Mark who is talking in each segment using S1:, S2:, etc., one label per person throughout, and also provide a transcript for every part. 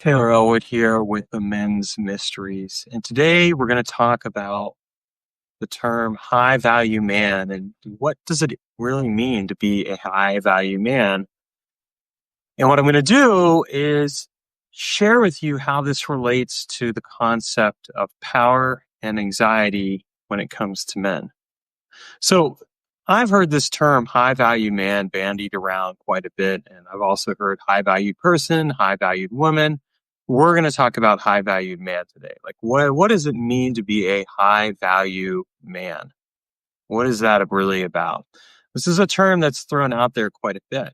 S1: Taylor Elwood here with the Men's Mysteries. And today we're going to talk about the term high value man and what does it really mean to be a high value man. And what I'm going to do is share with you how this relates to the concept of power and anxiety when it comes to men. So I've heard this term high value man bandied around quite a bit. And I've also heard high valued person, high valued woman. We're going to talk about high valued man today. Like what does it mean to be a high value man? What is that really about? This is a term that's thrown out there quite a bit.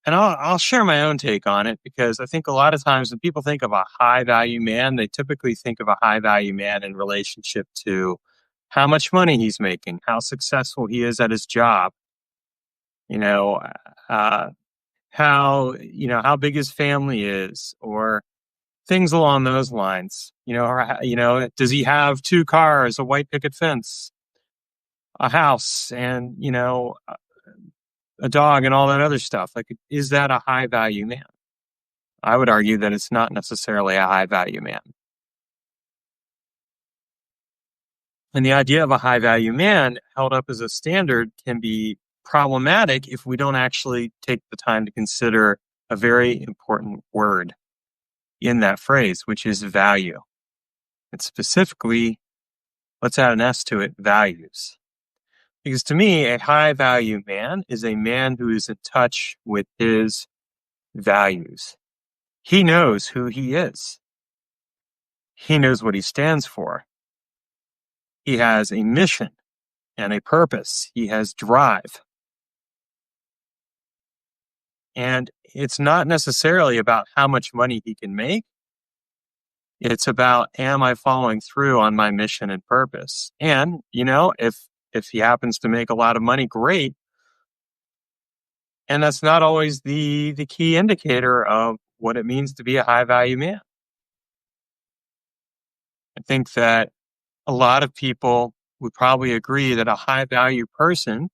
S1: And I'll share my own take on it because I think a lot of times when people think of a high value man, they typically think of a high value man in relationship to how much money he's making, how successful he is at his job, you know, how big his family is, or things along those lines. Does he have 2 cars, a white picket fence, a house, and a dog, and all that other stuff? Like, is that a high value man? I would argue that it's not necessarily a high value man. And the idea of a high value man held up as a standard can be problematic if we don't actually take the time to consider a very important word in that phrase, which is value. And specifically, let's add an S to it, values. Because to me, a high value man is a man who is in touch with his values. He knows who he is. He knows what he stands for. He has a mission and a purpose. He has drive. And it's not necessarily about how much money he can make. It's about, am I following through on my mission and purpose? And, if he happens to make a lot of money, great. And that's not always the key indicator of what it means to be a high value man. I think that a lot of people would probably agree that a high value person,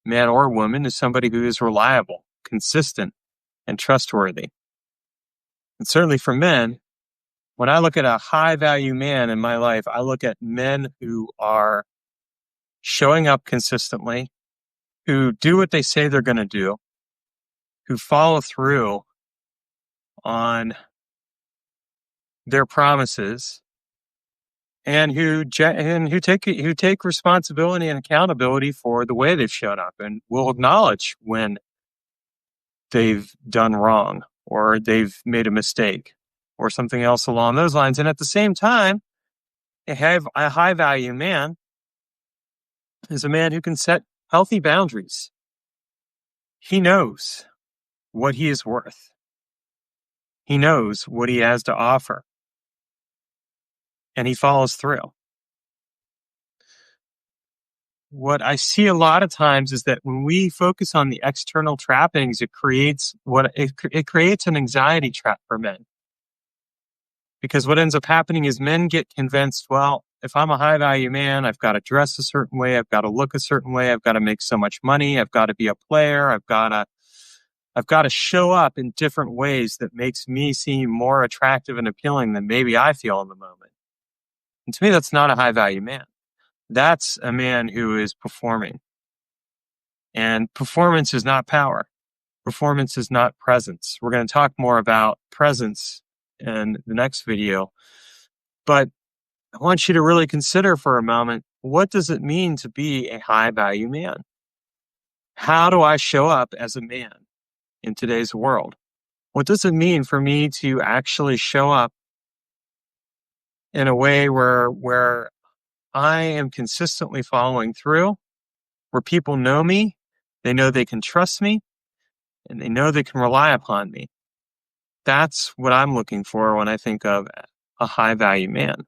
S1: man or woman, is somebody who is reliable, consistent, and trustworthy. And certainly for men, when I look at a high value man in my life, I look at men who are showing up consistently, who do what they say they're going to do, who follow through on their promises, and who take responsibility and accountability for the way they've shown up, and will acknowledge when they've done wrong or they've made a mistake or something else along those lines. And at the same time, a high value man is a man who can set healthy boundaries. He knows what he is worth. He knows what he has to offer. And he follows through. What I see a lot of times is that when we focus on the external trappings, it creates an anxiety trap for men. Because what ends up happening is men get convinced, well, if I'm a high value man, I've got to dress a certain way, I've got to look a certain way, I've got to make so much money, I've got to be a player, I've got to show up in different ways that makes me seem more attractive and appealing than maybe I feel in the moment. And to me, that's not a high value man. That's a man who is performing. And performance is not power. Performance is not presence. We're going to talk more about presence in the next video. But I want you to really consider for a moment, what does it mean to be a high value man? How do I show up as a man in today's world? What does it mean for me to actually show up in a way where I am consistently following through, where people know me, they know they can trust me, and they know they can rely upon me? That's what I'm looking for when I think of a high value man.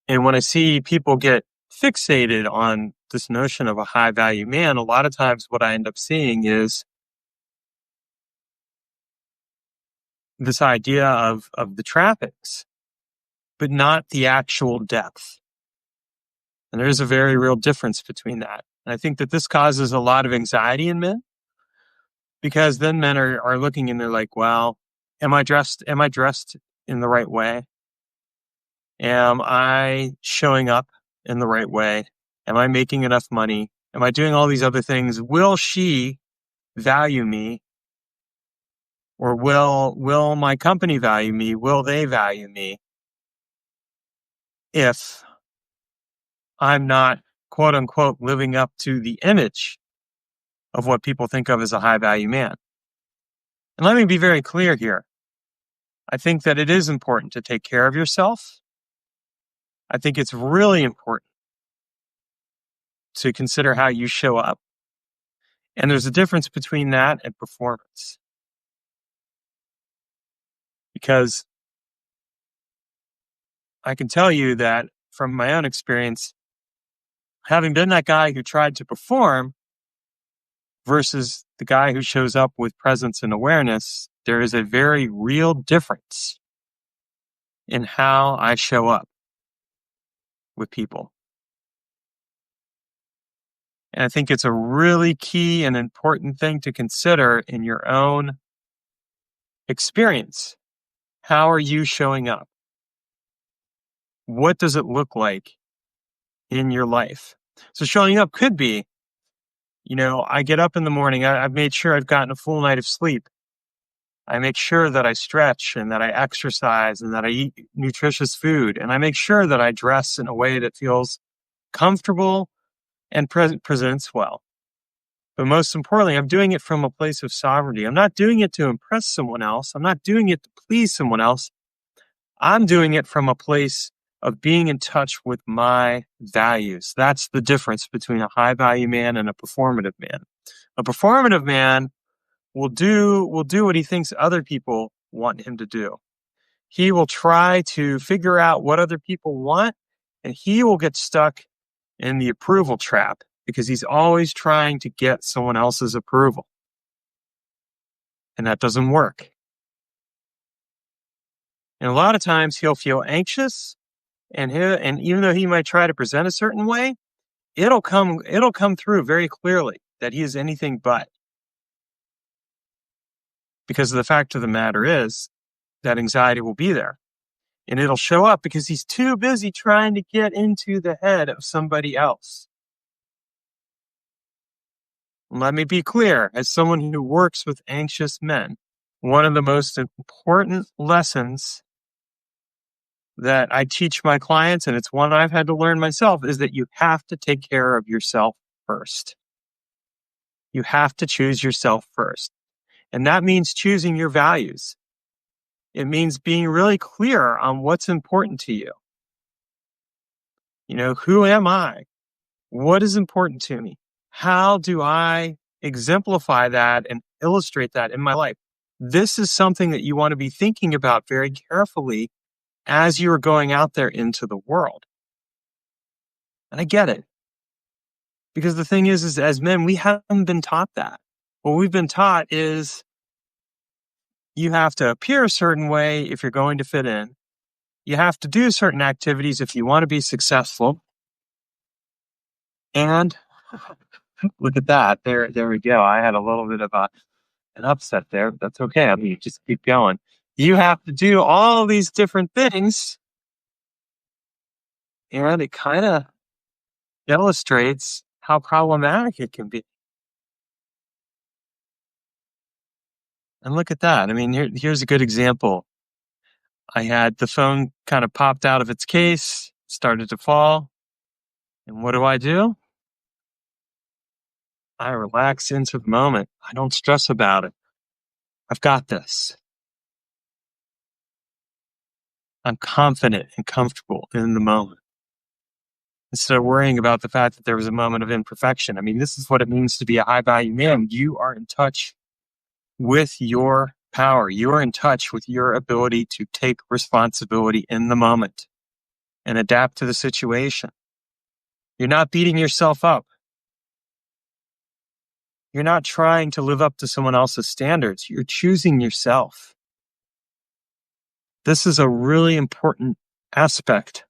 S1: And when I see people get fixated on this notion of a high value man, a lot of times what I end up seeing is this idea of the trappings, but not the actual depth. And there's a very real difference between that. And I think that this causes a lot of anxiety in men Because then men are looking and they're like, well, am I dressed in the right way? Am I showing up in the right way? Am I making enough money? Am I doing all these other things? Will she value me? Or will my company value me? Will they value me if I'm not, quote unquote, living up to the image of what people think of as a high value man? And let me be very clear here. I think that it is important to take care of yourself. I think it's really important to consider how you show up. And there's a difference between that and performance. Because I can tell you that from my own experience, having been that guy who tried to perform versus the guy who shows up with presence and awareness, there is a very real difference in how I show up with people. And I think it's a really key and important thing to consider in your own experience. How are you showing up? What does it look like in your life? So showing up could be, I get up in the morning, I've made sure I've gotten a full night of sleep. I make sure that I stretch and that I exercise and that I eat nutritious food. And I make sure that I dress in a way that feels comfortable and presents well. But most importantly, I'm doing it from a place of sovereignty. I'm not doing it to impress someone else. I'm not doing it to please someone else. I'm doing it from a place of being in touch with my values. That's the difference between a high value man and a performative man. A performative man will do what he thinks other people want him to do. He will try to figure out what other people want, and he will get stuck in the approval trap because he's always trying to get someone else's approval. And that doesn't work. And a lot of times he'll feel anxious, and even though he might try to present a certain way, it'll come through very clearly that he is anything but. Because the fact of the matter is that anxiety will be there. And it'll show up because he's too busy trying to get into the head of somebody else. Let me be clear, as someone who works with anxious men, one of the most important lessons that I teach my clients, and it's one I've had to learn myself, is that you have to take care of yourself first. You have to choose yourself first. And that means choosing your values. It means being really clear on what's important to you. Who am I? What is important to me? How do I exemplify that and illustrate that in my life? This is something that you want to be thinking about very carefully as you are going out there into the world. And I get it. Because the thing is as men, we haven't been taught that. What we've been taught is you have to appear a certain way if you're going to fit in. You have to do certain activities if you want to be successful. And look at that. There we go. I had a little bit of an upset there. But that's okay. I mean, just keep going. You have to do all these different things. And it kind of illustrates how problematic it can be. And look at that. I mean, here's a good example. I had the phone kind of popped out of its case, started to fall. And what do? I relax into the moment. I don't stress about it. I've got this. I'm confident and comfortable in the moment. Instead of worrying about the fact that there was a moment of imperfection. I mean, this is what it means to be a high value man. You are in touch with your power. You are in touch with your ability to take responsibility in the moment and adapt to the situation. You're not beating yourself up. You're not trying to live up to someone else's standards. You're choosing yourself. This is a really important aspect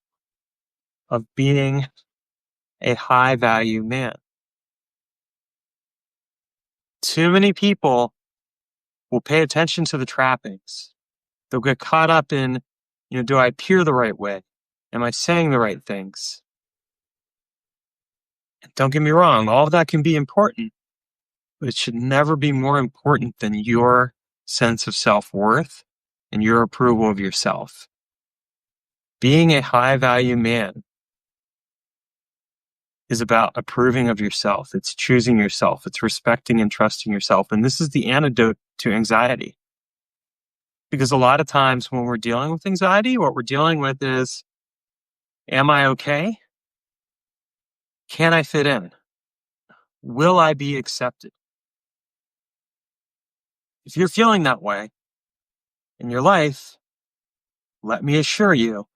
S1: of being a high value man. Too many people will pay attention to the trappings. They'll get caught up in, do I appear the right way? Am I saying the right things? And don't get me wrong, all of that can be important, but it should never be more important than your sense of self-worth and your approval of yourself. Being a high-value man is about approving of yourself. It's choosing yourself. It's respecting and trusting yourself. And this is the antidote to anxiety. Because a lot of times when we're dealing with anxiety, what we're dealing with is, am I okay? Can I fit in? Will I be accepted? If you're feeling that way in your life, let me assure you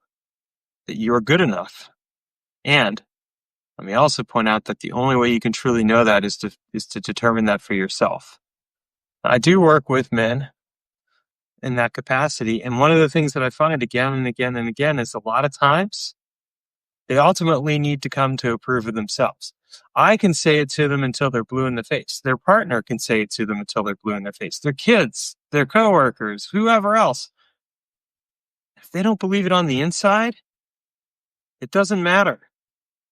S1: that you are good enough. And let me also point out that the only way you can truly know that is to determine that for yourself. I do work with men in that capacity. And one of the things that I find again and again and again is a lot of times they ultimately need to come to approve of themselves. I can say it to them until they're blue in the face. Their partner can say it to them until they're blue in the face. Their kids, their coworkers, whoever else. If they don't believe it on the inside, it doesn't matter.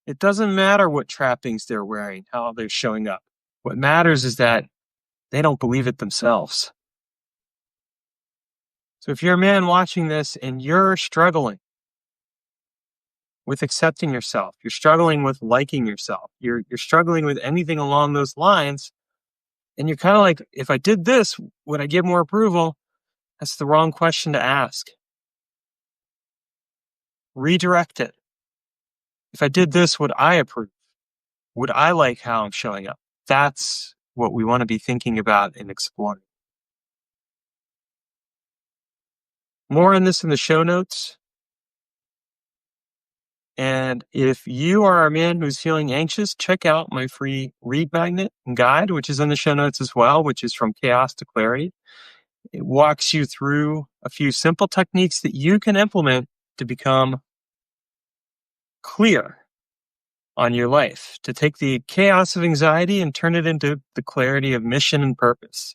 S1: It doesn't matter what trappings they're wearing, how they're showing up. What matters is that they don't believe it themselves. So if you're a man watching this and you're struggling with accepting yourself, you're struggling with liking yourself, you're struggling with anything along those lines, and you're kind of like, if I did this, would I get more approval? That's the wrong question to ask. Redirect it. If I did this, would I approve? Would I like how I'm showing up? That's what we want to be thinking about and exploring. More on this in the show notes. And if you are a man who's feeling anxious, check out my free read magnet and guide, which is in the show notes as well, which is From Chaos to Clarity. It walks you through a few simple techniques that you can implement to become clear on your life, to take the chaos of anxiety and turn it into the clarity of mission and purpose.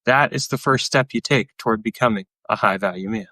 S1: That is the first step you take toward becoming a high-value man.